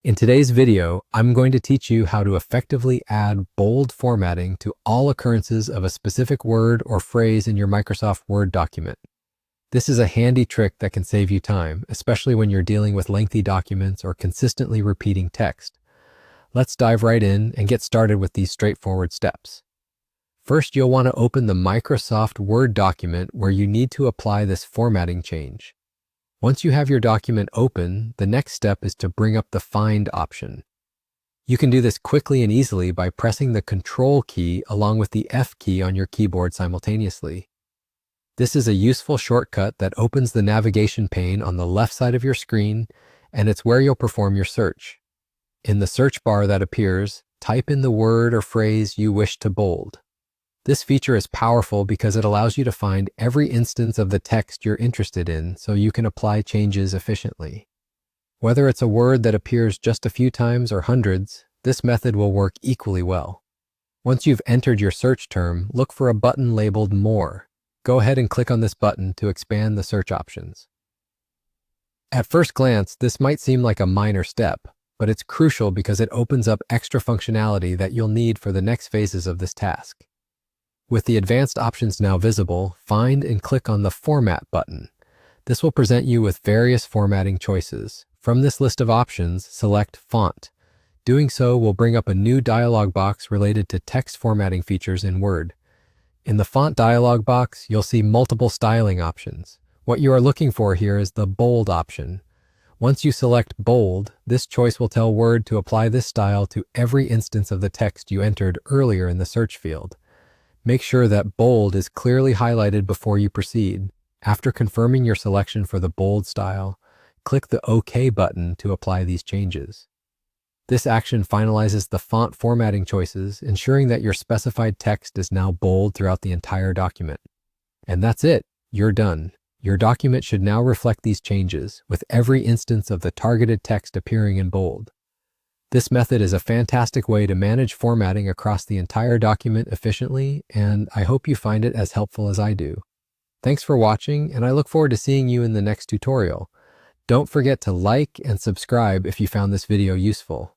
In today's video, I'm going to teach you how to effectively add bold formatting to all occurrences of a specific word or phrase in your Microsoft Word document. This is a handy trick that can save you time, especially when you're dealing with lengthy documents or consistently repeating text. Let's dive right in and get started with these straightforward steps. First, you'll want to open the Microsoft Word document where you need to apply this formatting change. Once you have your document open, the next step is to bring up the Find option. You can do this quickly and easily by pressing the Control key along with the F key on your keyboard simultaneously. This is a useful shortcut that opens the navigation pane on the left side of your screen, and it's where you'll perform your search. In the search bar that appears, type in the word or phrase you wish to bold. This feature is powerful because it allows you to find every instance of the text you're interested in so you can apply changes efficiently. Whether it's a word that appears just a few times or hundreds, this method will work equally well. Once you've entered your search term, look for a button labeled More. Go ahead and click on this button to expand the search options. At first glance, this might seem like a minor step, but it's crucial because it opens up extra functionality that you'll need for the next phases of this task. With the advanced options now visible, find and click on the Format button. This will present you with various formatting choices. From this list of options, select Font. Doing so will bring up a new dialog box related to text formatting features in Word. In the Font dialog box, you'll see multiple styling options. What you are looking for here is the Bold option. Once you select Bold, this choice will tell Word to apply this style to every instance of the text you entered earlier in the search field. Make sure that Bold is clearly highlighted before you proceed. After confirming your selection for the bold style, click the OK button to apply these changes. This action finalizes the font formatting choices, ensuring that your specified text is now bold throughout the entire document. And that's it. You're done. Your document should now reflect these changes, with every instance of the targeted text appearing in bold. This method is a fantastic way to manage formatting across the entire document efficiently, and I hope you find it as helpful as I do. Thanks for watching, and I look forward to seeing you in the next tutorial. Don't forget to like and subscribe if you found this video useful.